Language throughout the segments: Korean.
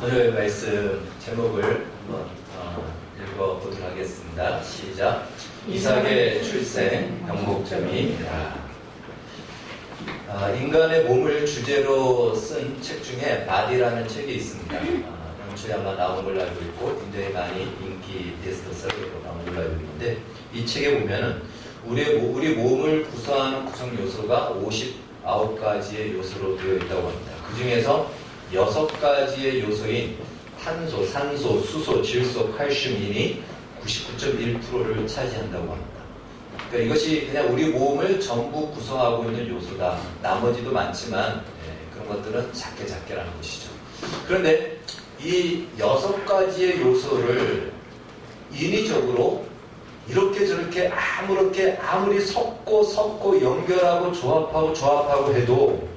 오늘 말씀 제목을 한번 읽어보도록 하겠습니다. 시작. 이삭의 출생 병목점이라. 인간의 몸을 주제로 쓴 책 중에 바디라는 책이 있습니다. 영주에 아마 나온 걸로 알고 있고 굉장히 많이 인기 베스트셀러로 나온 걸로 알고 있는데, 이 책에 보면은 우리 몸을 구성하는 구성 요소가 59가지의 요소로 되어 있다고 합니다. 그 중에서 6가지의 요소인 탄소, 산소, 수소, 질소, 칼슘이 99.1%를 차지한다고 합니다. 그러니까 이것이 그냥 우리 몸을 전부 구성하고 있는 요소다. 나머지도 많지만 그런 것들은 작게라는 것이죠. 그런데 이 6가지의 요소를 인위적으로 이렇게 저렇게 아무리 섞고 연결하고 조합하고 해도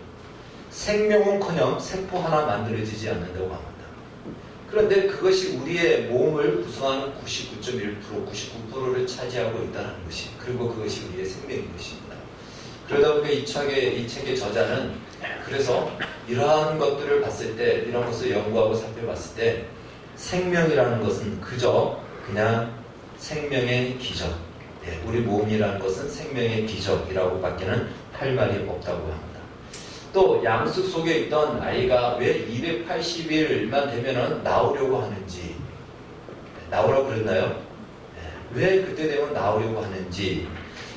생명은커녕 세포 하나 만들어지지 않는다고 합니다. 그런데 그것이 우리의 몸을 구성하는 99.1%, 99%를 차지하고 있다는 것이, 그리고 그것이 우리의 생명인 것입니다. 그러다 보니까 이 책의 저자는 그래서 이러한 것들을 봤을 때, 이런 것을 연구하고 살펴봤을 때 생명이라는 것은 그냥 생명의 기적, 우리 몸이라는 것은 생명의 기적이라고 밖에는 할 말이 없다고 합니다. 또 양수 속에 있던 아이가 왜 280일만 되면은 나오려고 하는지, 나오라고 그랬나요? 왜 그때 되면 나오려고 하는지,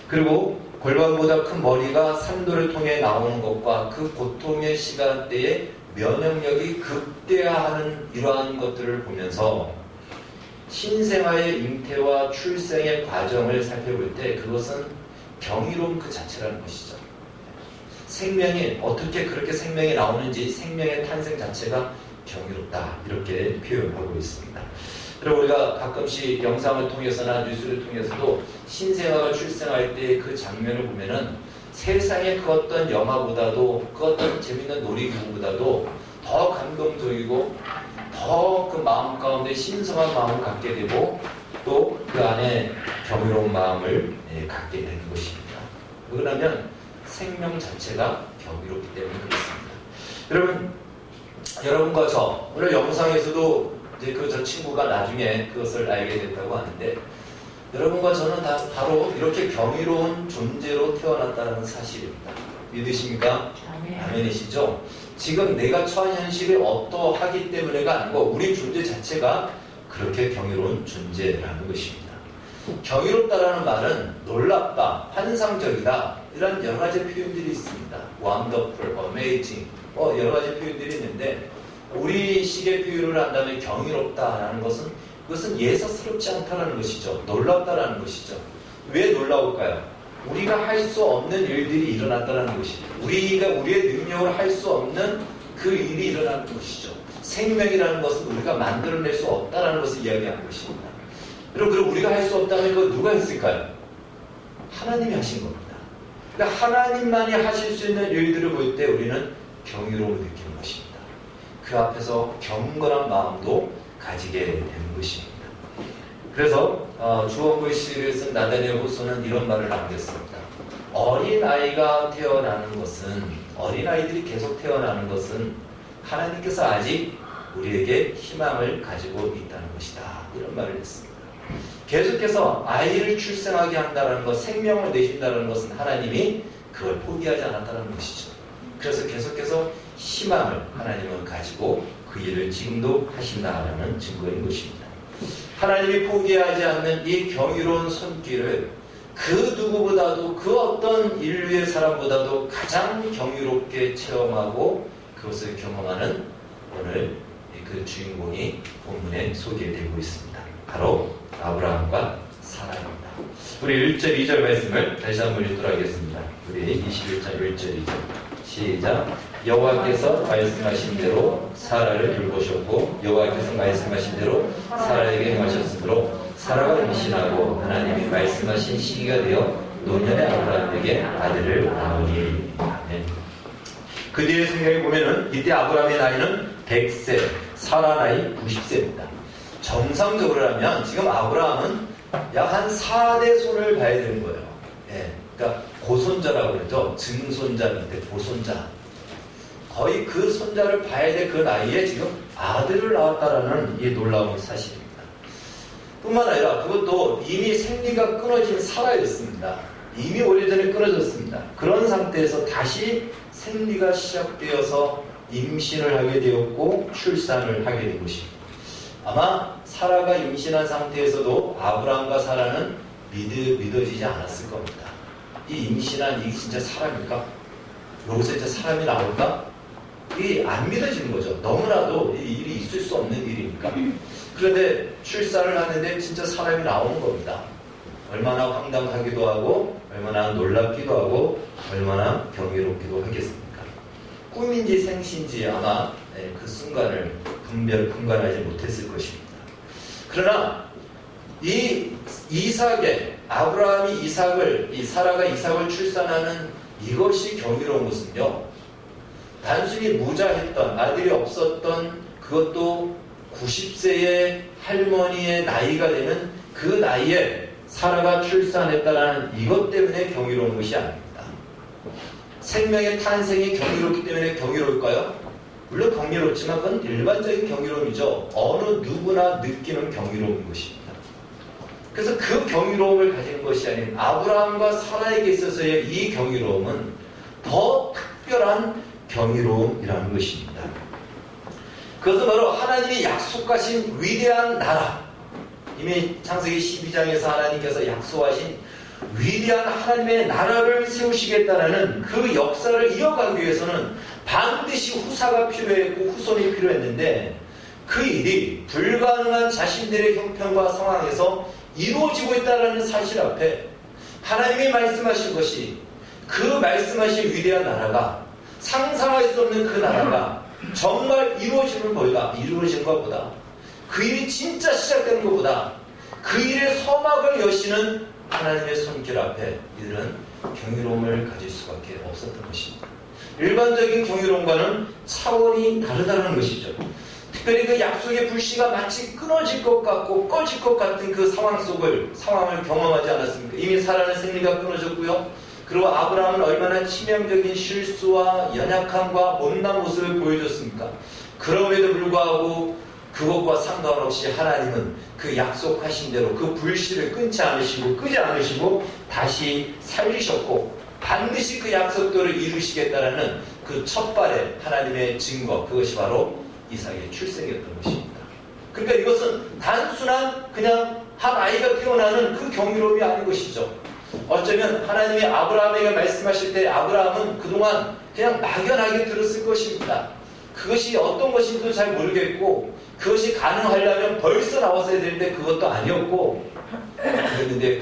그리고 골반보다 큰 머리가 산도를 통해 나오는 것과 그 고통의 시간대에 면역력이 극대화하는 이러한 것들을 보면서 신생아의 잉태와 출생의 과정을 살펴볼 때 그것은 경이로움 그 자체라는 것이죠. 생명이 어떻게 그렇게 생명이 나오는지, 생명의 탄생 자체가 경이롭다, 이렇게 표현하고 있습니다. 그리고 우리가 가끔씩 영상을 통해서나 뉴스를 통해서도 신생아가 출생할 때 그 장면을 보면은 세상의 그 어떤 영화보다도, 그 어떤 재밌는 놀이기구보다도 더 감동적이고 더 그 마음 가운데 신성한 마음을 갖게 되고 또 그 안에 경이로운 마음을 갖게 되는 것입니다. 그러면 생명 자체가 경이롭기 때문에 그렇습니다. 여러분과 저, 오늘 영상에서도 이제 저 친구가 나중에 그것을 알게 됐다고 하는데, 여러분과 저는 다 바로 이렇게 경이로운 존재로 태어났다는 사실입니다. 믿으십니까? 아멘이시죠? 지금 내가 처한 현실이 어떠하기 때문에가 아니고 우리 존재 자체가 그렇게 경이로운 존재라는 것입니다. 경이롭다라는 말은 놀랍다, 환상적이다, 이런 여러 가지 표현들이 있습니다. wonderful, amazing, 여러 가지 표현들이 있는데, 우리식의 표현을 한다면 경이롭다라는 것은, 그것은 예사스럽지 않다라는 것이죠. 놀랍다라는 것이죠. 왜 놀라울까요? 우리가 할 수 없는 일들이 일어났다는 것이죠. 우리의 능력을 할 수 없는 그 일이 일어나는 것이죠. 생명이라는 것은 우리가 만들어낼 수 없다라는 것을 이야기하는 것입니다. 그럼 우리가 할 수 없다면 그거 누가 했을까요? 하나님이 하신 겁니다. 그러니까 하나님만이 하실 수 있는 일들을 볼 때 우리는 경이로움을 느끼는 것입니다. 그 앞에서 경건한 마음도 가지게 되는 것입니다. 그래서 주원글 시를 쓴 나다니엘 후서는 이런 말을 남겼습니다. 어린아이가 태어나는 것은, 어린아이들이 계속 태어나는 것은 하나님께서 아직 우리에게 희망을 가지고 있다는 것이다, 이런 말을 했습니다. 계속해서 아이를 출생하게 한다는 것, 생명을 내신다는 것은 하나님이 그걸 포기하지 않았다는 것이죠. 그래서 계속해서 희망을 하나님은 가지고 그 일을 지금도 하신다는 증거인 것입니다. 하나님이 포기하지 않는 이 경이로운 손길을 그 누구보다도, 그 어떤 인류의 사람보다도 가장 경이롭게 체험하고 그것을 경험하는 오늘 그 주인공이 본문에 소개되고 있습니다. 바로 아브라함과 사라입니다. 우리 1절, 2절 말씀을 다시 한번 읽도록 하겠습니다. 우리 21장 1절, 2절 시작. 여호와께서 말씀하신 대로 사라를 돌보셨고 여호와께서 말씀하신 대로 사라에게 행하셨으므로 사라가 임신하고 하나님이 말씀하신 시기가 되어 노년의 아브라함에게 아들을 낳으니. 아멘. 그 뒤에 성경에 보면은 이때 아브라함의 나이는 100세, 사라 나이 90세입니다. 정상적으로 하면 지금 아브라함은 약 한 4대 손을 봐야 되는 거예요. 그러니까 고손자라고 그러죠. 증손자 밑에 고손자. 거의 그 손자를 봐야 될 그 나이에 지금 아들을 낳았다라는 이 놀라운 사실입니다. 뿐만 아니라 그것도 이미 생리가 끊어진 사라였습니다. 이미 오래전에 끊어졌습니다. 그런 상태에서 다시 생리가 시작되어서 임신을 하게 되었고 출산을 하게 된 것입니다. 아마 사라가 임신한 상태에서도 아브라함과 사라는 믿어지지 않았을 겁니다. 이 임신한 이게 진짜 사람일까? 여기서 진짜 사람이 나올까? 이게 안 믿어지는 거죠. 너무나도 이 일이 있을 수 없는 일이니까. 그런데 출산을 하는데 진짜 사람이 나오는 겁니다. 얼마나 황당하기도 하고 얼마나 놀랍기도 하고 얼마나 경이롭기도 하겠습니까? 꿈인지 생신지 아마 그 순간을 분간하지 못했을 것입니다. 그러나 이 이삭의 아브라함이 이삭을 이 사라가 이삭을 출산하는 이것이 경이로운 것은요, 단순히 무자했던 아들이 없었던 그것도 90세의 할머니의 나이가 되는 그 나이에 사라가 출산했다라는 이것 때문에 경이로운 것이 아닙니다. 생명의 탄생이 경이롭기 때문에 경이로울까요? 물론 경이롭지만 그건 일반적인 경이로움이죠. 어느 누구나 느끼는 경이로운 것입니다. 그래서 그 경이로움을 가지는 것이 아닌 아브라함과 사라에게 있어서의 이 경이로움은 더 특별한 경이로움이라는 것입니다. 그것은 바로 하나님이 약속하신 위대한 나라, 이미 창세기 12장에서 하나님께서 약속하신 위대한 하나님의 나라를 세우시겠다는 그 역사를 이어가기 위해서는 반드시 후사가 필요했고 후손이 필요했는데, 그 일이 불가능한 자신들의 형편과 상황에서 이루어지고 있다는 사실 앞에 하나님이 말씀하신 것이, 그 말씀하신 위대한 나라가, 상상할 수 없는 그 나라가 정말 이루어진 것보다, 그 일이 진짜 시작되는 것보다 그 일의 서막을 여시는 하나님의 손길 앞에 이들은 경이로움을 가질 수밖에 없었던 것입니다. 일반적인 경이로움과는 차원이 다르다는 것이죠. 특별히 그 약속의 불씨가 마치 끊어질 것 같고 꺼질 것 같은 그 상황을 경험하지 않았습니까? 이미 사라는 생리가 끊어졌고요. 그리고 아브라함은 얼마나 치명적인 실수와 연약함과 못난 모습을 보여줬습니까? 그럼에도 불구하고 그것과 상관없이 하나님은 그 약속하신 대로 그 불씨를 끄지 않으시고 다시 살리셨고, 반드시 그 약속대로 이루시겠다는 그 첫발의 하나님의 증거, 그것이 바로 이삭의 출생이었던 것입니다. 그러니까 이것은 단순한 그냥 한 아이가 태어나는 그 경이로움이 아닌 것이죠. 어쩌면 하나님이 아브라함에게 말씀하실 때 아브라함은 그동안 그냥 막연하게 들었을 것입니다. 그것이 어떤 것인지도 잘 모르겠고, 그것이 가능하려면 벌써 나왔어야 되는데 그것도 아니었고, 그랬는데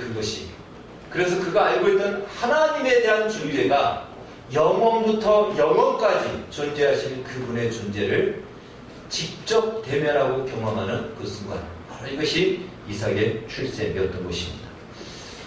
그래서 그가 알고 있던 하나님에 대한 존재가 영원부터 영원까지 존재하시는 그분의 존재를 직접 대면하고 경험하는 그 순간, 바로 이것이 이삭의 출생이었던 것입니다.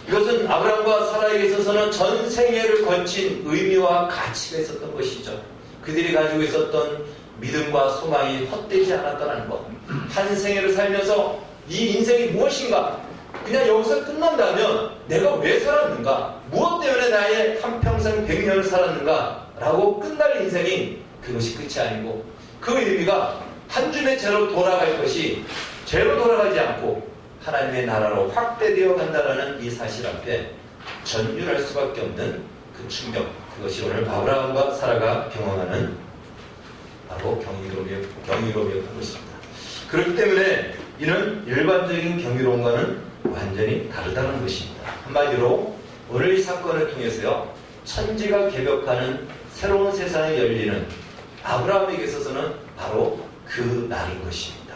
이것은 아브라함과 사라에게 있어서는 전 생애를 거친 의미와 가치가 있었던 것이죠. 그들이 가지고 있었던 믿음과 소망이 헛되지 않았다는 것. 한 생애를 살면서 이 인생이 무엇인가? 그냥 여기서 끝난다면 내가 왜 살았는가? 무엇 때문에 나의 한평생 100년을 살았는가? 라고 끝날 인생이 그것이 끝이 아니고, 그 의미가 한 줌의 죄로 돌아갈 것이 죄로 돌아가지 않고 하나님의 나라로 확대되어 간다는 이 사실 앞에 전율할 수밖에 없는 그 충격, 그것이 오늘 아브라함과 사라가 경험하는 바로 경이로움이었던 것입니다. 그렇기 때문에 이는 일반적인 경이로움과는 완전히 다르다는 것입니다. 한마디로 오늘 이 사건을 통해서요, 천지가 개벽하는 새로운 세상이 열리는 아브라함에게 있어서는 바로 그 날인 것입니다.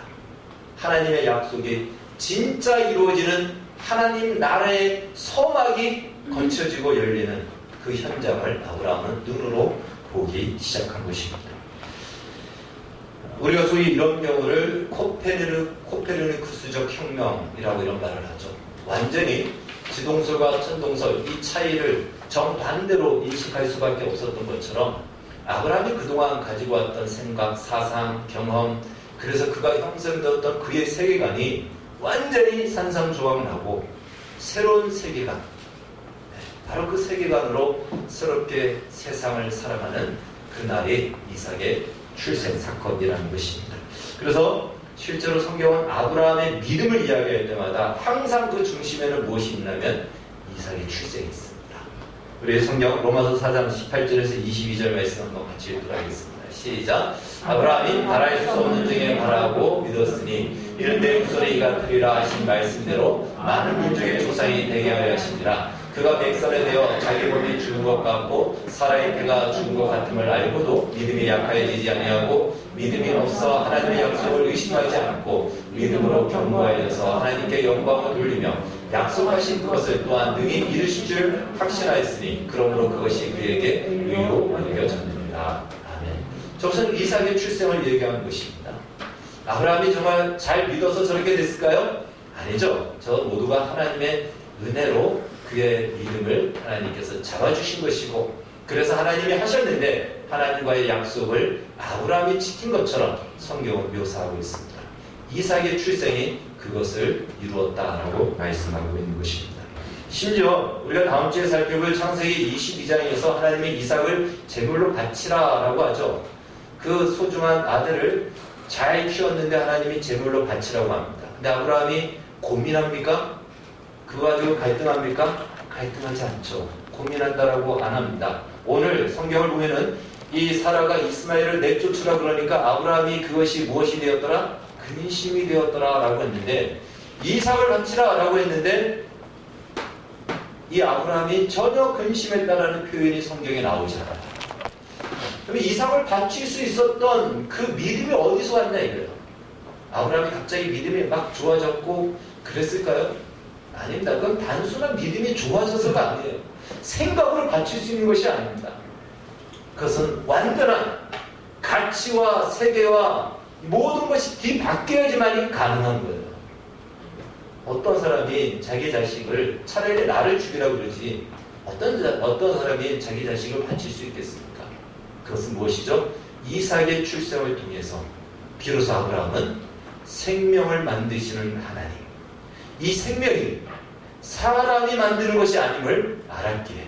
하나님의 약속이 진짜 이루어지는 하나님 나라의 서막이 거쳐지고 열리는 그 현장을 아브라함은 눈으로 보기 시작한 것입니다. 우리가 소위 이런 경우를 코페르니쿠스적 혁명이라고 이런 말을 하죠. 완전히 지동설과 천동설, 이 차이를 정반대로 인식할 수밖에 없었던 것처럼 아브라함이 그동안 가지고 왔던 생각, 사상, 경험, 그래서 그가 형성되었던 그의 세계관이 완전히 산산조각나고 새로운 세계관, 바로 그 세계관으로 새롭게 세상을 살아가는 그 날이 이삭의 출생 사건이라는 것입니다. 그래서 실제로 성경은 아브라함의 믿음을 이야기할 때마다 항상 그 중심에는 무엇이 있냐면 이삭의 출생이 있습니다. 우리 성경 로마서 4장 18절에서 22절 말씀 한번 같이 읽도록 하겠습니다. 시작. 아브라함이 바랄 수 없는 중에 바라고 믿었으니 이른데 후손에 이가 되리라 하신 말씀대로 많은 민족의 조상이 되게 하려 하시니라. 그가 백살에 되어 자기 몸이 죽은 것 같고 사라의 태가 죽은 것 같음을 알고도 믿음이 약하여지지 아니하고 믿음이 없어 하나님의 약속을 의심하지 않고 믿음으로 견고하여서 하나님께 영광을 돌리며 약속하신 것을 또한 능히 이루실 줄 확신하였으니 그러므로 그것이 그에게 의로 여겨졌느니라. 아멘. 저것은 이삭의 출생을 얘기하는 것입니다. 아브라함이 정말 잘 믿어서 저렇게 됐을까요? 아니죠. 저 모두가 하나님의 은혜로 그의 믿음을 하나님께서 잡아주신 것이고, 그래서 하나님이 하셨는데 하나님과의 약속을 아브라함이 지킨 것처럼 성경은 묘사하고 있습니다. 이삭의 출생이 그것을 이루었다라고 말씀하고 있는 것입니다. 심지어 우리가 다음 주에 살펴볼 창세기 22장에서 하나님이 이삭을 제물로 바치라라고 하죠. 그 소중한 아들을 잘 키웠는데 하나님이 제물로 바치라고 합니다. 근데 아브라함이 고민합니까? 그거 가지고 갈등합니까? 갈등하지 않죠. 고민한다라고 안 합니다. 오늘 성경을 보면은 이 사라가 이스마엘을 내쫓으라 그러니까 아브라함이 그것이 무엇이 되었더라? 근심이 되었더라 라고 했는데, 이삭을 바치라 라고 했는데 이 아브라함이 전혀 근심했다라는 표현이 성경에 나오지 않아요. 그럼 이삭을 바칠 수 있었던 그 믿음이 어디서 왔냐 이거예요. 아브라함이 갑자기 믿음이 막 좋아졌고 그랬을까요? 아닙니다. 그건 단순한 믿음이 좋아져서가 아니에요. 생각으로 바칠 수 있는 것이 아닙니다. 그것은 완전한 가치와 세계와 모든 것이 뒤바뀌어야지만이 가능한 거예요. 어떤 사람이 자기 자식을 차라리 나를 죽이라고 그러지 어떤 사람이 자기 자식을 바칠 수 있겠습니까? 그것은 무엇이죠? 이삭의 출생을 통해서 비로소 아브라함은 생명을 만드시는 하나님, 이 생명이 사람이 만드는 것이 아님을 알았기에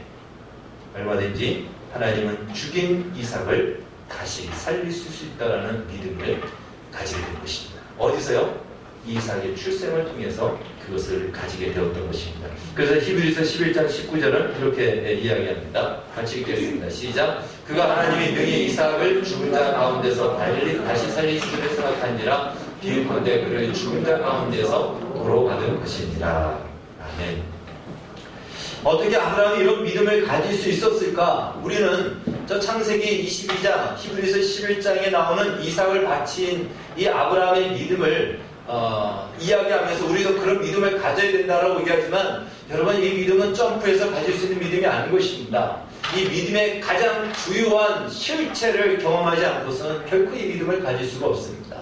얼마든지 하나님은 죽인 이삭을 다시 살릴 수 있다는 믿음을 가지게 된 것입니다. 어디서요? 이삭의 출생을 통해서 그것을 가지게 되었던 것입니다. 그래서 히브리서 11장 19절은 이렇게 이야기합니다. 같이 읽겠습니다. 시작. 그가 하나님이 능히 이삭을 죽은 자 가운데서 다시 살리시기를 생각한지라 비유컨대 그를 죽은 자 가운데서 도로받은 것이니라. 아멘. 어떻게 아브라함이 이런 믿음을 가질 수 있었을까? 우리는 저 창세기 22장, 히브리서 11장에 나오는 이삭을 바친 이 아브라함의 믿음을 이야기하면서 우리도 그런 믿음을 가져야 된다고 얘기하지만, 여러분, 이 믿음은 점프해서 가질 수 있는 믿음이 아닌 것입니다. 이 믿음의 가장 주요한 실체를 경험하지 않고서는 결코 이 믿음을 가질 수가 없습니다.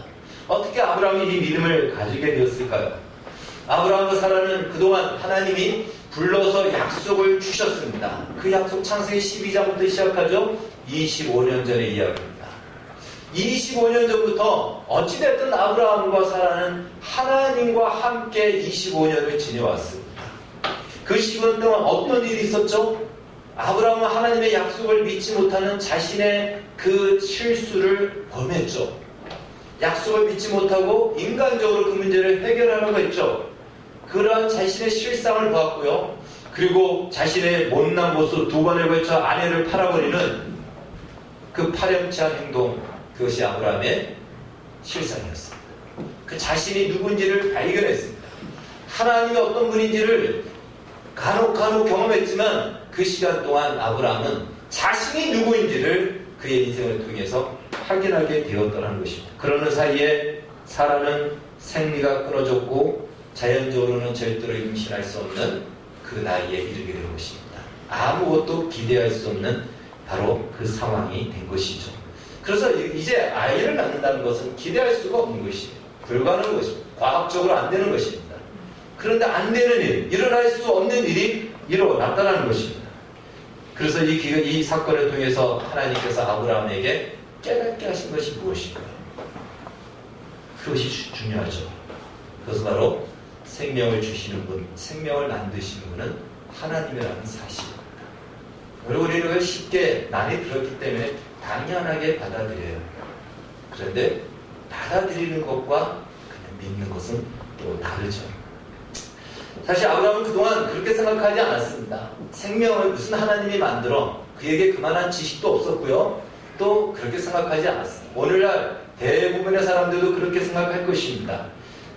어떻게 아브라함이 이 믿음을 가지게 되었을까요? 아브라함과 사라는 그동안 하나님이 불러서 약속을 주셨습니다. 그 약속 창세기 12장부터 시작하죠. 25년 전의 이야기입니다. 25년 전부터 어찌됐든 아브라함과 사라는 하나님과 함께 25년을 지내왔습니다. 그 시간 동안 어떤 일이 있었죠? 아브라함은 하나님의 약속을 믿지 못하는 자신의 그 실수를 범했죠. 약속을 믿지 못하고 인간적으로 그 문제를 해결하려고 했죠. 그러한 자신의 실상을 보았고요. 그리고 자신의 못난 모습, 두 번에 걸쳐 아내를 팔아버리는 그 파렴치한 행동, 그것이 아브라함의 실상이었습니다. 그 자신이 누군지를 발견했습니다. 하나님이 어떤 분인지를 간혹 경험했지만 그 시간 동안 아브라함은 자신이 누구인지를 그의 인생을 통해서 확인하게 되었다는 것입니다. 그러는 사이에 사라는 생리가 끊어졌고 자연적으로는 절대로 임신할 수 없는 그 나이에 이르게 된 것입니다. 아무것도 기대할 수 없는 바로 그 상황이 된 것이죠. 그래서 이제 아이를 낳는다는 것은 기대할 수가 없는 것이에요. 불가능한 것입니다. 과학적으로 안 되는 것입니다. 그런데 안 되는 일, 일어날 수 없는 일이 일어났다는 것입니다. 그래서 이 사건을 통해서 하나님께서 아브라함에게 깨닫게 하신 것이 무엇인가요? 그것이 중요하죠. 그것은 바로 생명을 주시는 분, 생명을 만드시는 분은 하나님이라는 사실입니다. 우리는 쉽게 난이 들었기 때문에 당연하게 받아들여요. 그런데 받아들이는 것과 그냥 믿는 것은 또 다르죠. 사실 아브라함은 그동안 그렇게 생각하지 않았습니다. 생명을 무슨 하나님이 만들어 그에게 그만한 지식도 없었고요. 또 그렇게 생각하지 않았습니다. 오늘날 대부분의 사람들도 그렇게 생각할 것입니다.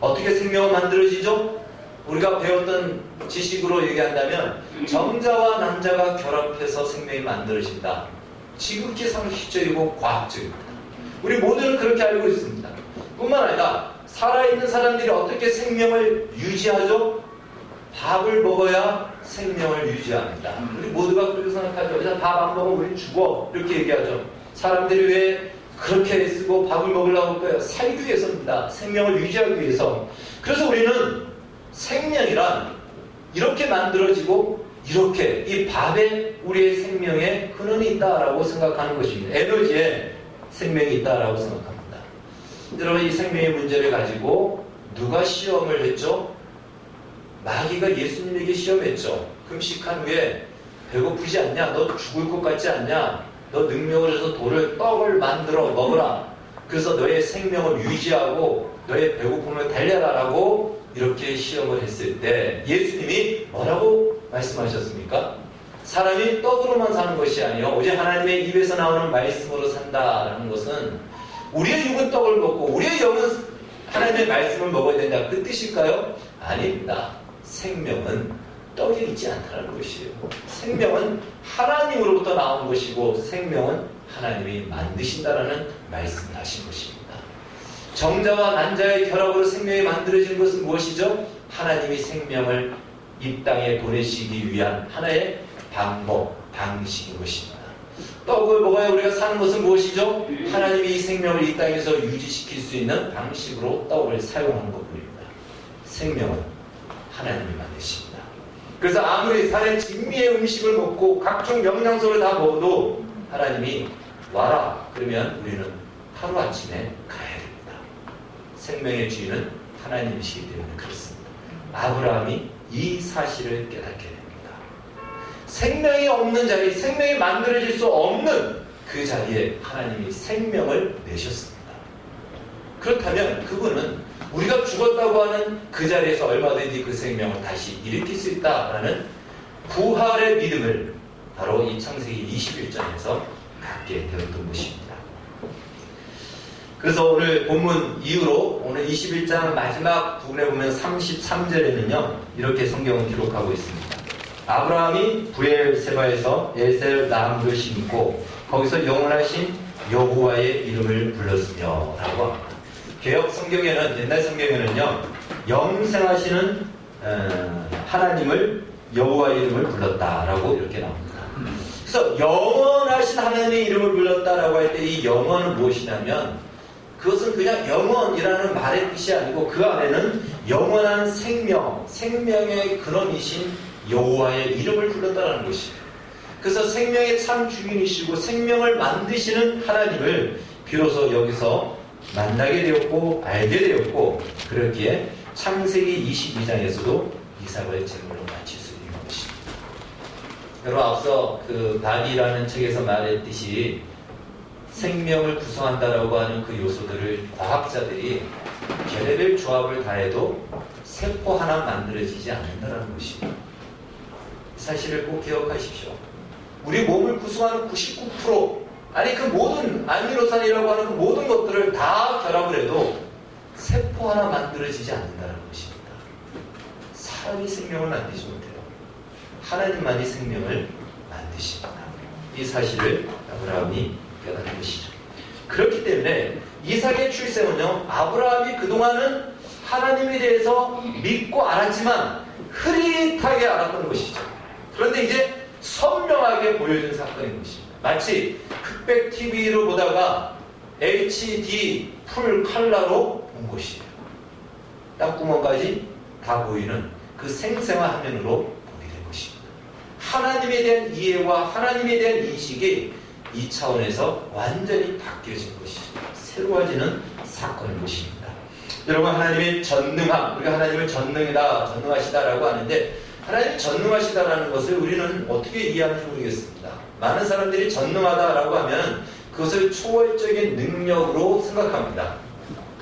어떻게 생명은 만들어지죠? 우리가 배웠던 지식으로 얘기한다면 정자와 난자가 결합해서 생명이 만들어진다. 지극히 상식적이고 과학적입니다. 우리 모두는 그렇게 알고 있습니다. 뿐만 아니라 살아있는 사람들이 어떻게 생명을 유지하죠? 밥을 먹어야 생명을 유지합니다. 우리 모두가 그렇게 생각하죠. 그래서 밥 안 먹으면 우리 죽어 이렇게 얘기하죠. 사람들이 왜 그렇게 쓰고 밥을 먹으려고 할까요? 살기 위해서입니다. 생명을 유지하기 위해서. 그래서 우리는 생명이란 이렇게 만들어지고 이렇게 이 밥에 우리의 생명의 근원이 있다라고 생각하는 것입니다. 에너지에 생명이 있다라고 생각합니다. 여러분, 이 생명의 문제를 가지고 누가 시험을 했죠? 마귀가 예수님에게 시험했죠. 금식한 후에 배고프지 않냐? 너 죽을 것 같지 않냐? 너 능력을 해서 떡을 만들어 먹으라. 그래서 너의 생명을 유지하고 너의 배고픔을 달래라라고 이렇게 시험을 했을 때 예수님이 뭐라고 말씀하셨습니까? 사람이 떡으로만 사는 것이 아니요 오직 하나님의 입에서 나오는 말씀으로 산다라는 것은 우리의 육은 떡을 먹고 우리의 영은 하나님의 말씀을 먹어야 된다. 그 뜻일까요? 아닙니다. 생명은 떡에 있지 않다는 것이에요. 생명은 하나님으로부터 나온 것이고 생명은 하나님이 만드신다라는 말씀을 하신 것입니다. 정자와 난자의 결합으로 생명이 만들어진 것은 무엇이죠? 하나님이 생명을 이 땅에 보내시기 위한 하나의 방법, 방식인 것입니다. 떡을 먹어야 우리가 사는 것은 무엇이죠? 하나님이 이 생명을 이 땅에서 유지시킬 수 있는 방식으로 떡을 사용하는 것뿐입니다. 생명은 하나님이 만드십니다. 그래서 아무리 산의 진미의 음식을 먹고 각종 영양소를 다 먹어도 하나님이 와라 그러면 우리는 하루아침에 가야 됩니다. 생명의 주인은 하나님이시기 때문에 그렇습니다. 아브라함이 이 사실을 깨닫게 됩니다. 생명이 없는 자리, 생명이 만들어질 수 없는 그 자리에 하나님이 생명을 내셨습니다. 그렇다면 그분은 우리가 죽었다고 하는 그 자리에서 얼마든지 그 생명을 다시 일으킬 수 있다라는 부활의 믿음을 바로 이 창세기 21장에서 갖게 되었던 것입니다. 그래서 오늘 본문 이후로 오늘 21장 마지막 부분에 보면 33절에는요 이렇게 성경은 기록하고 있습니다. 아브라함이 브엘세바에서 에셀 나무를 심고 거기서 영원하신 여호와의 이름을 불렀으며 라고 합니다. 개혁 성경에는 옛날 성경에는요 영생하시는 하나님을 여호와의 이름을 불렀다라고 이렇게 나옵니다. 그래서 영원하신 하나님의 이름을 불렀다라고 할 때 이 영원은 무엇이냐면 그것은 그냥 영원이라는 말의 뜻이 아니고 그 안에는 영원한 생명, 생명의 근원이신 여호와의 이름을 불렀다라는 것이에요. 그래서 생명의 참 주인이시고 생명을 만드시는 하나님을 비로소 여기서 만나게 되었고 알게 되었고 그렇기에 창세기 22장에서도 이삭을 제물로 바칠 수 있는 것입니다. 여러분 앞서 그 바디라는 책에서 말했듯이 생명을 구성한다라고 하는 그 요소들을 과학자들이 별의별 조합을 다해도 세포 하나 만들어지지 않는다는 것입니다. 이 사실을 꼭 기억하십시오. 우리 몸을 구성하는 99% 아니 그 모든 아미노산이라고 하는 그 모든 것들을 다 결합을 해도 세포 하나 만들어지지 않는다는 것입니다. 사람이 생명을 만들지 못해요. 하나님만이 생명을 만드십니다. 이 사실을 아브라함이 깨닫는 것이죠. 그렇기 때문에 이삭의 출생은요 아브라함이 그동안은 하나님에 대해서 믿고 알았지만 흐릿하게 알았던 것이죠. 그런데 이제 선명하게 보여준 사건인 것입니다. 마치 흑백 TV로 보다가 HD 풀 컬러로 본 것이에요. 땅구멍까지 다 보이는 그 생생한 화면으로 보게 된 것입니다. 하나님에 대한 이해와 하나님에 대한 인식이 이 차원에서 완전히 바뀌어진 것이죠. 새로워지는 사건인 것입니다. 여러분 하나님의 전능함, 우리가 하나님을 전능이다, 전능하시다라고 하는데 하나님이 전능하시다라는 것을 우리는 어떻게 이해하는지 모르겠습니다. 많은 사람들이 전능하다라고 하면 그것을 초월적인 능력으로 생각합니다.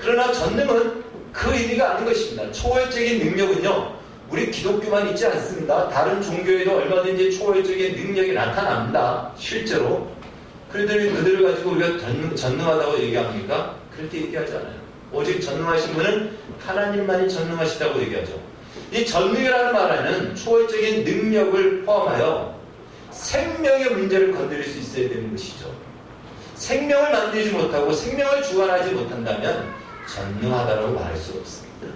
그러나 전능은 그 의미가 아닌 것입니다. 초월적인 능력은요, 우리 기독교만 있지 않습니다. 다른 종교에도 얼마든지 초월적인 능력이 나타납니다. 실제로. 그들을 가지고 우리가 전능하다고 얘기합니까? 그렇게 얘기하지 않아요. 오직 전능하신 분은 하나님만이 전능하시다고 얘기하죠. 이 전능이라는 말에는 초월적인 능력을 포함하여 생명의 문제를 건드릴 수 있어야 되는 것이죠. 생명을 만들지 못하고 생명을 주관하지 못한다면 전능하다라고 말할 수 없습니다.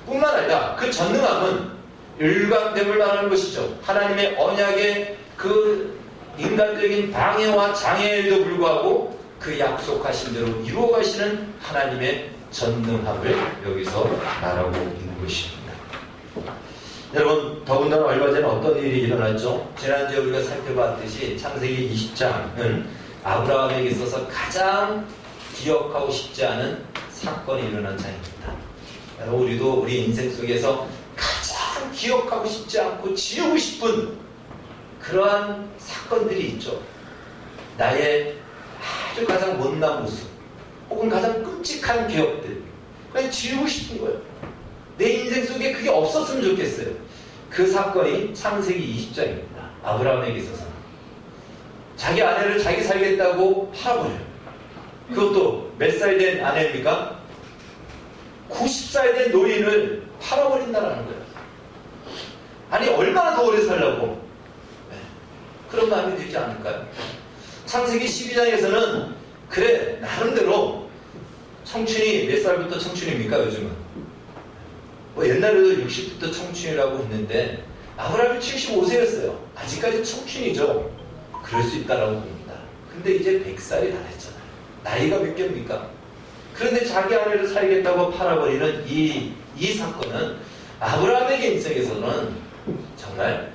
뿐만 아니라 그 전능함은 일관됨을 말하는 것이죠. 하나님의 언약의 그 인간적인 방해와 장애에도 불구하고 그 약속하신 대로 이루어가시는 하나님의 전능함을 여기서 말하고 있는 것입니다. 여러분, 더군다나 얼마 전에 어떤 일이 일어났죠? 지난주에 우리가 살펴봤듯이 창세기 20장은 아브라함에게 있어서 가장 기억하고 싶지 않은 사건이 일어난 장입니다. 우리도 우리 인생 속에서 가장 기억하고 싶지 않고 지우고 싶은 그러한 사건들이 있죠. 나의 아주 가장 못난 모습 혹은 가장 끔찍한 기억들, 그냥 지우고 싶은 거예요. 내 인생 속에 그게 없었으면 좋겠어요. 그 사건이 창세기 20장입니다. 아브라함에게 있어서 자기 아내를 자기 살겠다고 팔아버려요. 그것도 몇 살 된 아내입니까? 90살 된 노인을 팔아버린다는 거예요. 아니, 얼마나 더 오래 살라고? 그런 마음이 들지 않을까요? 창세기 12장에서는 그래, 나름대로 청춘이 몇 살부터 청춘입니까, 요즘은? 뭐 옛날에도 60부터 청춘이라고 했는데 아브라함이 75세였어요. 아직까지 청춘이죠. 그럴 수 있다라고 봅니다. 근데 이제 100살이 다 됐잖아요. 나이가 몇 개입니까? 그런데 자기 아내를 살겠다고 팔아버리는 이 사건은 아브라함에게 인생에서는 정말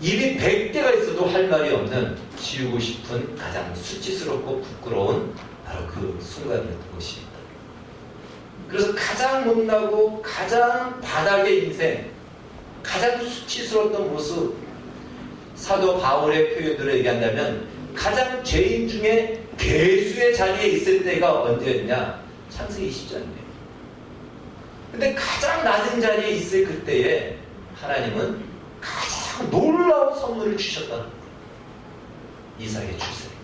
입이 100개가 있어도 할 말이 없는 지우고 싶은 가장 수치스럽고 부끄러운 바로 그 순간이었던 것입니다. 그래서 가장 못나고 가장 바닥의 인생, 가장 수치스러웠던 모습, 사도 바울의 표현으로 얘기한다면 가장 죄인 중에 괴수의 자리에 있을 때가 언제였냐? 창세기 20장이에요. 근데 가장 낮은 자리에 있을 그때에 하나님은 가장 놀라운 선물을 주셨다는 거예요. 이삭의 출생.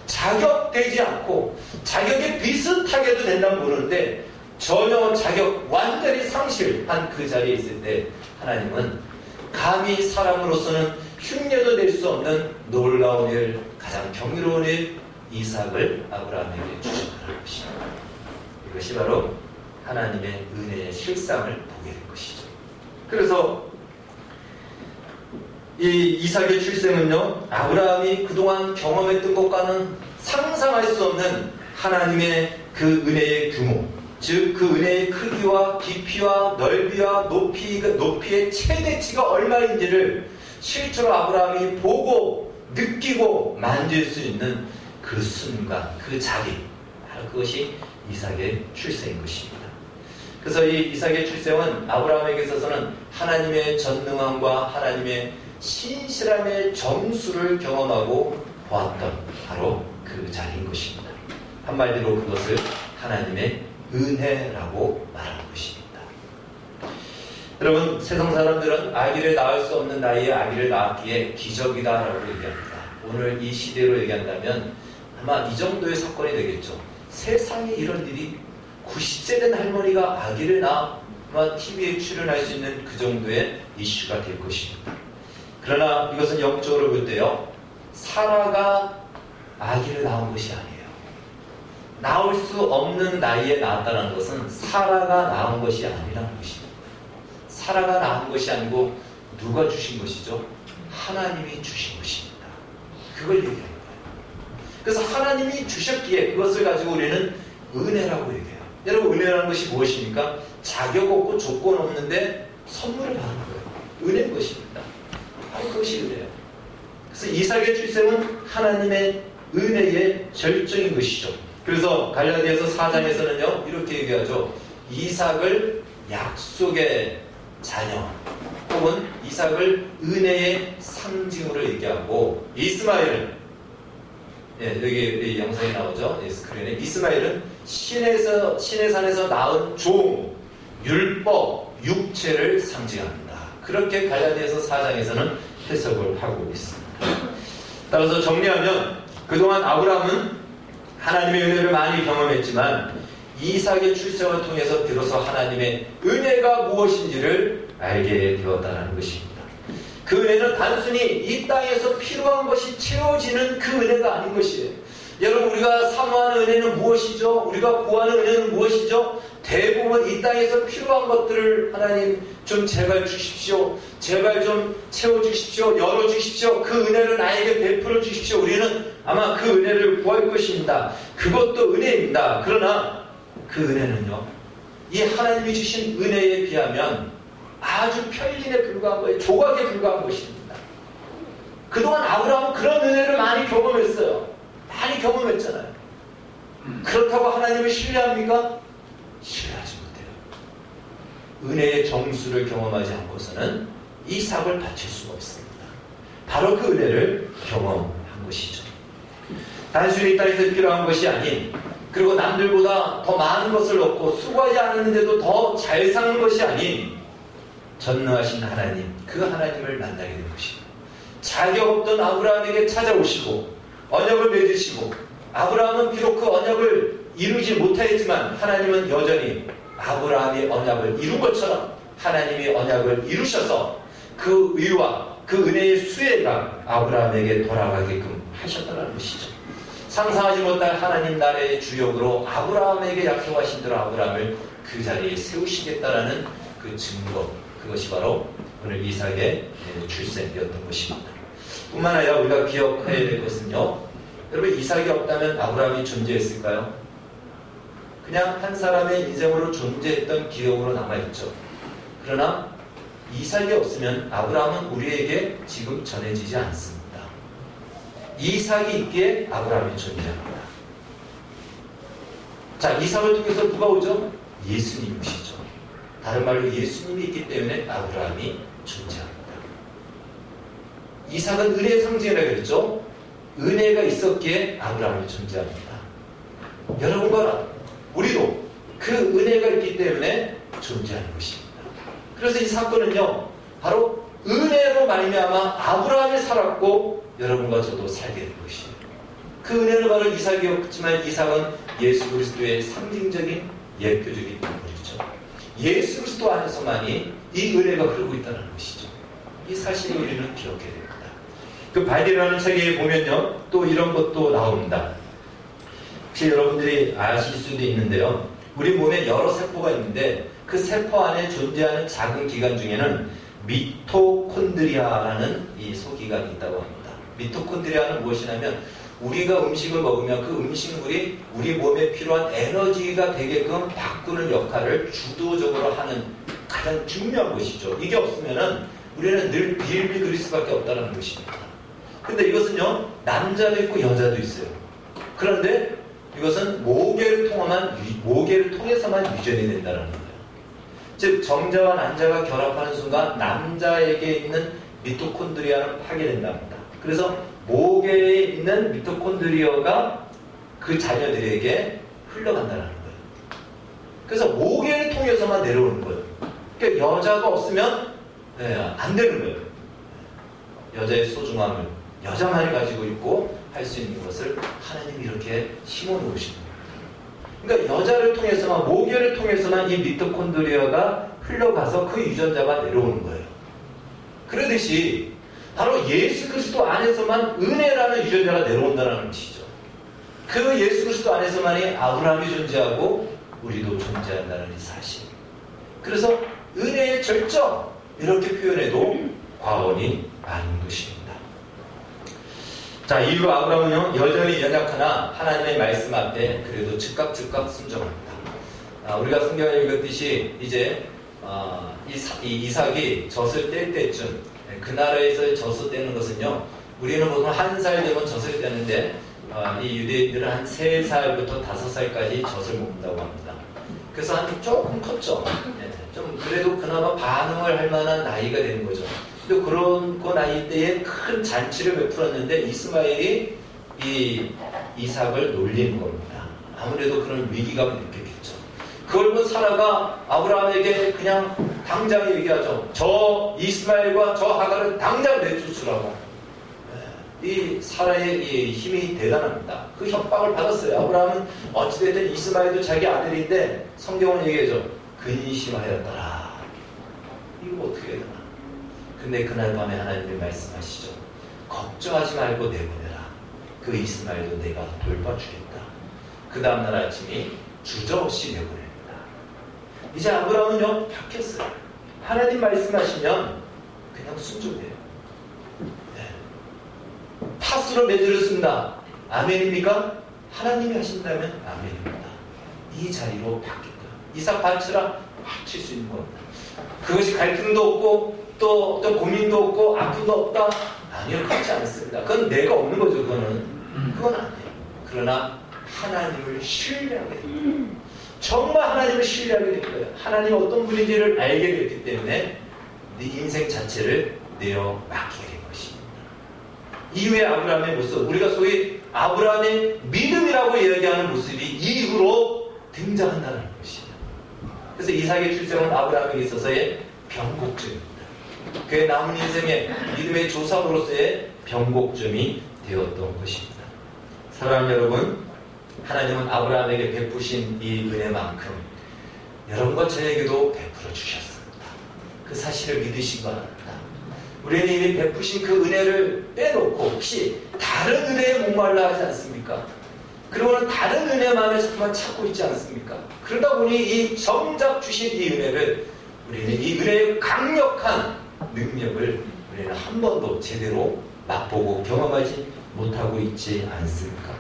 자격되지 않고 자격이 비슷하게도 된다면 모르는데 전혀 자격 완전히 상실한 그 자리에 있을 때 하나님은 감히 사람으로서는 흉내도 낼 수 없는 놀라운 일, 가장 경이로운 일, 이삭을 아브라함에게 주셨다는 것입니다. 이것이 바로 하나님의 은혜의 실상을 보게 된 것이죠. 그래서 이 이삭의 출생은요, 아브라함이 그동안 경험했던 것과는 상상할 수 없는 하나님의 그 은혜의 규모, 즉 그 은혜의 크기와 깊이와 넓이와 높이의 최대치가 얼마인지를 실제로 아브라함이 보고 느끼고 만질 수 있는 그 순간, 그 자리, 바로 그것이 이삭의 출생인 것입니다. 그래서 이 이삭의 출생은 아브라함에게 있어서는 하나님의 전능함과 하나님의 신실함의 점수를 경험하고 보았던 바로 그 자리인 것입니다. 한마디로 그것을 하나님의 은혜라고 말하는 것입니다. 여러분, 세상 사람들은 아기를 낳을 수 없는 나이에 아기를 낳았기에 기적이다라고 얘기합니다. 오늘 이 시대로 얘기한다면 아마 이 정도의 사건이 되겠죠. 세상에 이런 일이 90세 된 할머니가 아기를 낳아 아마 TV에 출연할 수 있는 그 정도의 이슈가 될 것입니다. 그러나 이것은 영적으로 볼 때요, 사라가 아기를 낳은 것이 아니에요. 낳을 수 없는 나이에 낳았다는 것은 사라가 낳은 것이 아니라는 것입니다. 사라가 낳은 것이 아니고 누가 주신 것이죠? 하나님이 주신 것입니다. 그걸 얘기하는 거예요. 그래서 하나님이 주셨기에 그것을 가지고 우리는 은혜라고 얘기해요. 여러분, 은혜라는 것이 무엇입니까? 자격 없고 조건 없는데 선물을 받는 거예요. 은혜인 것입니다. 바로 그것이 은혜예요. 그래서 이삭의 출생은 하나님의 은혜의 절정인 것이죠. 그래서 갈라디아서 4장에서는요, 이렇게 얘기하죠. 이삭을 약속의 자녀 혹은 이삭을 은혜의 상징으로 얘기하고, 이스마엘은 예, 여기 영상이 나오죠. 예, 스크린에. 이스마엘은 신의 산에서 낳은 종, 율법, 육체를 상징합니다. 그렇게 갈라디아서 4장에서는 해석을 하고 있습니다. 따라서 정리하면 그동안 아브라함은 하나님의 은혜를 많이 경험했지만 이삭의 출생을 통해서 비로소 하나님의 은혜가 무엇인지를 알게 되었다는 것입니다. 그 은혜는 단순히 이 땅에서 필요한 것이 채워지는 그 은혜가 아닌 것이에요. 여러분, 우리가 사모하는 은혜는 무엇이죠? 우리가 구하는 은혜는 무엇이죠? 대부분 이 땅에서 필요한 것들을 하나님 좀 제발 주십시오. 제발 좀 채워주십시오. 열어주십시오. 그 은혜를 나에게 베풀어 주십시오. 우리는 아마 그 은혜를 구할 것입니다. 그것도 은혜입니다. 그러나 그 은혜는요, 이 하나님이 주신 은혜에 비하면 아주 편린에 불과한 거예요. 조각에 불과한 것입니다. 그동안 아브라함은 그런 은혜를 많이 경험했어요. 많이 경험했잖아요. 그렇다고 하나님을 신뢰합니까? 신뢰하지 못해요. 은혜의 정수를 경험하지 않고서는 이삭을 바칠 수가 없습니다. 바로 그 은혜를 경험한 것이죠. 단순히 이 땅에서 필요한 것이 아닌, 그리고 남들보다 더 많은 것을 얻고 수고하지 않았는데도 더 잘 사는 것이 아닌 전능하신 하나님, 그 하나님을 만나게 된 것입니다. 자격 없던 아브라함에게 찾아오시고 언약을 맺으시고, 아브라함은 비록 그 언약을 이루지 못하였지만 하나님은 여전히 아브라함의 언약을 이룬 것처럼 하나님의 언약을 이루셔서 그 의와 그 은혜의 수혜가 아브라함에게 돌아가게끔 하셨다는 것이죠. 상상하지 못할 하나님 나라의 주역으로 아브라함에게 약속하신 대로 아브라함을 그 자리에 세우시겠다라는 그 증거, 그것이 바로 오늘 이삭의 출생이었던 것입니다. 뿐만 아니라 우리가 기억해야 될 것은요, 여러분, 이삭이 없다면 아브라함이 존재했을까요? 그냥 한 사람의 인생으로 존재했던 기억으로 남아있죠. 그러나 이삭이 없으면 아브라함은 우리에게 지금 전해지지 않습니다. 이삭이 있기에 아브라함이 존재합니다. 자, 이삭을 통해서 누가 오죠? 예수님이 오시죠. 다른 말로 예수님이 있기 때문에 아브라함이 존재합니다. 이삭은 은혜의 상징이라고 그랬죠. 은혜가 있었기에 아브라함이 존재합니다. 여러분과 우리도 그 은혜가 있기 때문에 존재하는 것입니다. 그래서 이 사건은요, 바로 은혜로 말미암아 아브라함이 살았고 여러분과 저도 살게 된 것이에요. 그 은혜는 바로 이삭이었지만 이삭은 예수 그리스도의 상징적인 예표적인 인물이죠. 예수 그리스도 안에서만이 이 은혜가 흐르고 있다는 것이죠. 이 사실을 우리는 기억해야 됩니다. 그 바이블이라는 책에 보면요, 또 이런 것도 나옵니다. 혹시 여러분들이 아실 수도 있는데요, 우리 몸에 여러 세포가 있는데 그 세포 안에 존재하는 작은 기관 중에는 미토콘드리아라는 이 소기관이 있다고 합니다. 미토콘드리아는 무엇이냐면 우리가 음식을 먹으면 그 음식물이 우리 몸에 필요한 에너지가 되게끔 바꾸는 역할을 주도적으로 하는 가장 중요한 것이죠. 이게 없으면은 우리는 늘 빌비 그릴 수밖에 없다는 것입니다. 근데 이것은요, 남자도 있고 여자도 있어요. 그런데 이것은 모계를 통해서만 유전이 된다는 거예요. 즉, 정자와 난자가 결합하는 순간 남자에게 있는 미토콘드리아는 파괴된답니다. 그래서 모계에 있는 미토콘드리아가 그 자녀들에게 흘러간다는 거예요. 그래서 모계를 통해서만 내려오는 거예요. 그러니까 여자가 없으면 안 되는 거예요. 여자의 소중함을 여자만이 가지고 있고 할 수 있는 것을 하나님이 이렇게 심어놓으신 거예요. 그러니까 여자를 통해서만, 모계를 통해서만 이 미토콘드리아가 흘러가서 그 유전자가 내려오는 거예요. 그러듯이 바로 예수 그리스도 안에서만 은혜라는 유전자가 내려온다는 것이죠. 그 예수 그리스도 안에서만이 아브라함이 존재하고 우리도 존재한다는 이 사실. 그래서 은혜의 절정, 이렇게 표현해도 과언이 아닌 것입니다. 자, 이후 아브라함은요, 여전히 연약하나 하나님의 말씀 앞에 그래도 즉각 순종합니다. 우리가 성경을 읽었듯이 이제 이삭이 젖을 뗄 때쯤, 그 나라에서 젖을 떼는 것은요, 우리는 보통 1살 되면 젖을 떼는데 이 유대인들은 한 3살부터 5살까지 젖을 먹는다고 합니다. 그래서 한 조금 컸죠. 좀 그래도 그나마 반응을 할 만한 나이가 되는 거죠. 근데 그런 그 나이 때에 큰 잔치를 베풀었는데 이스마엘이 이 이삭을 놀리는 겁니다. 아무래도 그런 위기감을 느꼈겠죠. 그걸 본 사라가 아브라함에게 그냥 당장 얘기하죠. 저 이스마엘과 저 하갈을 당장 내쫓으라고. 이 사라의 이 힘이 대단합니다. 그 협박을 받았어요. 아브라함은 어찌됐든 이스마엘도 자기 아들인데 성경은 얘기하죠. 근심하였더라. 이거 어떻게 해야 되나. 근데 그날 밤에 하나님이 말씀하시죠. 걱정하지 말고 내보내라. 그 이스마엘도 내가 돌봐주겠다. 그 다음날 아침이 주저없이 내보냅니다. 이제 아브라함은요 바뀌었어요. 하나님 말씀하시면 그냥 순종해요. 팥으로 맺으렸습니다. 아멘입니까? 하나님이 하신다면 아멘입니다. 이 자리로 바뀔 거예요. 이삭 바치라 바칠 수 있는 겁니다. 그것이 갈등도 없고 또 고민도 없고 아픔도 없다. 아니요, 그렇지 않습니다. 그건 내가 없는 거죠. 그건 아니에요. 그러나 하나님을 신뢰하게 됩니다. 정말 하나님을 신뢰하게 될 거예요. 하나님이 어떤 분인지를 알게 됐기 때문에 네 인생 자체를 내어 맡기게 된 것입니다. 이후에 아브라함의 모습, 우리가 소위 아브라함의 믿음이라고 이야기하는 모습이 이후로 등장한다는 것입니다. 그래서 이삭의 출생은 아브라함에게 있어서의 변곡점입니다. 그의 남은 인생의 믿음의 조상으로서의 변곡점이 되었던 것입니다. 사랑하는 여러분, 하나님은 아브라함에게 베푸신 이 은혜만큼 여러분과 저에게도 베풀어 주셨습니다. 그 사실을 믿으시기 바랍니다. 우리는 이미 베푸신 그 은혜를 빼놓고 혹시 다른 은혜에 목말라 하지 않습니까? 그리고는 다른 은혜만을 자꾸만 찾고 있지 않습니까? 그러다 보니 이 정작 주신 이 은혜를 우리는 이 은혜의 강력한 능력을 우리는 한 번도 제대로 맛보고 경험하지 못하고 있지 않습니까?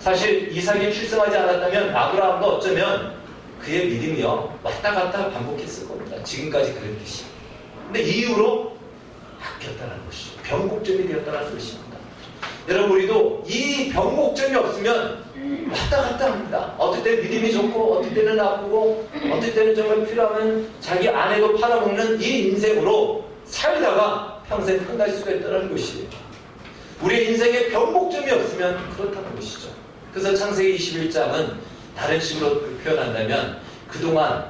사실 이삭이 출생하지 않았다면 아브라함도 어쩌면 그의 믿음이요 왔다 갔다 반복했을 겁니다. 지금까지 그랬듯이. 근데 이후로 바뀌었다는 것이죠. 변곡점이 되었다는 것입니다. 여러분, 우리도 이 변곡점이 없으면 왔다 갔다 합니다. 어떨 때는 믿음이 좋고 어떨 때는 나쁘고 어떨 때는 정말 필요하면 자기 아내도 팔아먹는 이 인생으로 살다가 평생 끝날 수가 있다는 것이에요. 우리의 인생에 변곡점이 없으면 그렇다는 것이죠. 그래서 창세기 21장은 다른 식으로 표현한다면 그동안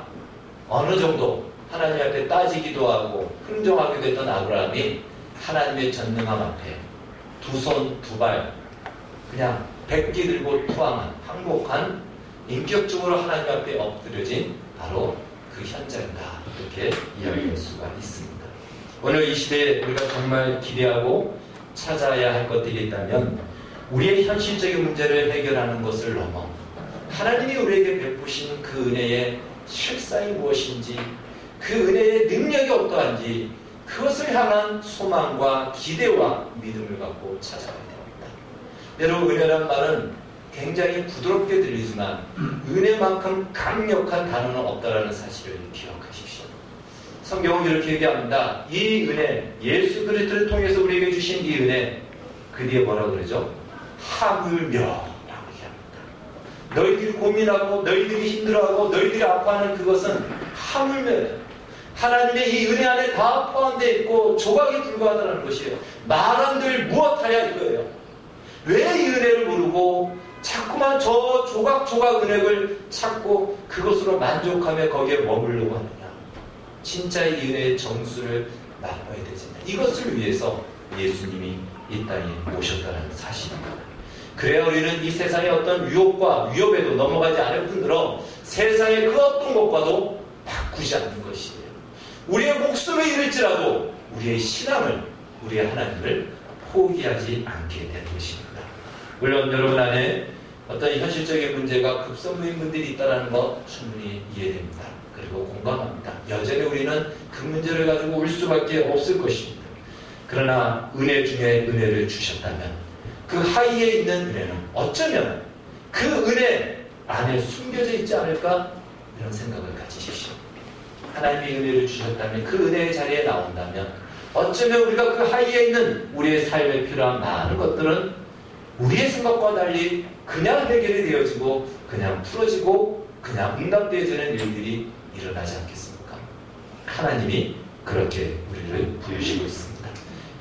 어느 정도 하나님 앞에 따지기도 하고 흥정하게 됐던 아브라함이 하나님의 전능함 앞에 두 손 두 발 그냥 백기 들고 투항한 항복한 인격적으로 하나님 앞에 엎드려진 바로 그 현장이다. 이렇게 이야기할 수가 있습니다. 오늘 이 시대에 우리가 정말 기대하고 찾아야 할 것들이 있다면 우리의 현실적인 문제를 해결하는 것을 넘어 하나님이 우리에게 베푸신 그 은혜의 실상이 무엇인지 그 은혜의 능력이 어떠한지 그것을 향한 소망과 기대와 믿음을 갖고 찾아가야 됩니다. 여러분, 은혜란 말은 굉장히 부드럽게 들리지만 은혜만큼 강력한 단어는 없다라는 사실을 기억하십시오. 성경은 이렇게 얘기합니다. 이 은혜, 예수 그리스도를 통해서 우리에게 주신 이 은혜, 그 뒤에 뭐라고 그러죠? 하물며라고 얘기합니다. 너희들이 고민하고 너희들이 힘들어하고 너희들이 아파하는 그것은 하물며예요. 하나님의 이 은혜 안에 다 포함되어 있고 조각이 불과하다는 것이에요. 말한들 무엇하랴 이거예요. 왜 이 은혜를 모르고 자꾸만 저 조각조각 은혜를 찾고 그것으로 만족하며 거기에 머물려고 하느냐. 진짜 이 은혜의 정수를 맛봐야 되잖아요. 이것을 위해서 예수님이 이 땅에 오셨다는 사실입니다. 그래야 우리는 이 세상의 어떤 유혹과 위협에도 넘어가지 않을 뿐더러 세상의 그 어떤 것과도 바꾸지 않는 것이에요. 우리의 목숨을 잃을지라도 우리의 신앙을, 우리의 하나님을 포기하지 않게 되는 것입니다. 물론 여러분 안에 어떤 현실적인 문제가 급선무인 분들이 있다는 것 충분히 이해됩니다. 그리고 공감합니다. 여전히 우리는 그 문제를 가지고 울 수밖에 없을 것입니다. 그러나 은혜 중에 은혜를 주셨다면 그 하위에 있는 은혜는 어쩌면 그 은혜 안에 숨겨져 있지 않을까? 이런 생각을 가지십시오. 하나님이 은혜를 주셨다면 그 은혜의 자리에 나온다면 어쩌면 우리가 그 하위에 있는 우리의 삶에 필요한 많은 것들은 우리의 생각과 달리 그냥 해결이 되어지고 그냥 풀어지고 그냥 응답되어지는 일들이 일어나지 않겠습니까? 하나님이 그렇게 우리를 부르시고 있습니다.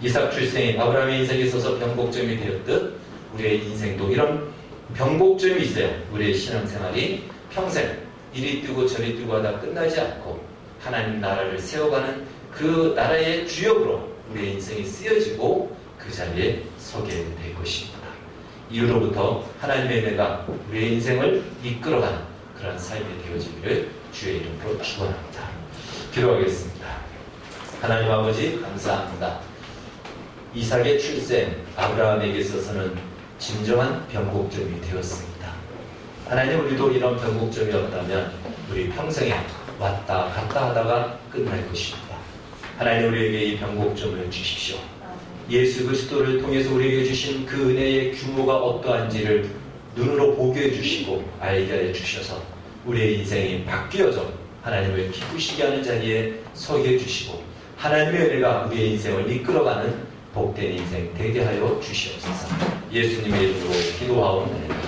이삭 출생이 아브라함의 인생에 있어서 변곡점이 되었듯 우리의 인생도 이런 변곡점이 있어요. 우리의 신앙생활이 평생 이리 뛰고 저리 뛰고 하다 끝나지 않고 하나님 나라를 세워가는 그 나라의 주역으로 우리의 인생이 쓰여지고 그 자리에 서게 될 것입니다. 이후로부터 하나님의 은혜가 우리의 인생을 이끌어가는 그런 삶이 되어지기를 주의 이름으로 축원합니다. 기도하겠습니다. 하나님 아버지 감사합니다. 이삭의 출생 아브라함에게 있어서는 진정한 변곡점이 되었습니다. 하나님, 우리도 이런 변곡점이 없다면 우리 평생에 왔다 갔다 하다가 끝날 것입니다. 하나님, 우리에게 이 변곡점을 주십시오. 예수 그리스도를 통해서 우리에게 주신 그 은혜의 규모가 어떠한지를 눈으로 보게 해주시고 알게 해주셔서 우리의 인생이 바뀌어져 하나님을 기쁘시게 하는 자리에 서게 해주시고 하나님의 은혜가 우리의 인생을 이끌어가는 복된 인생 되게 하여 주시옵소서. 예수님의 이름으로 기도하옵나이다.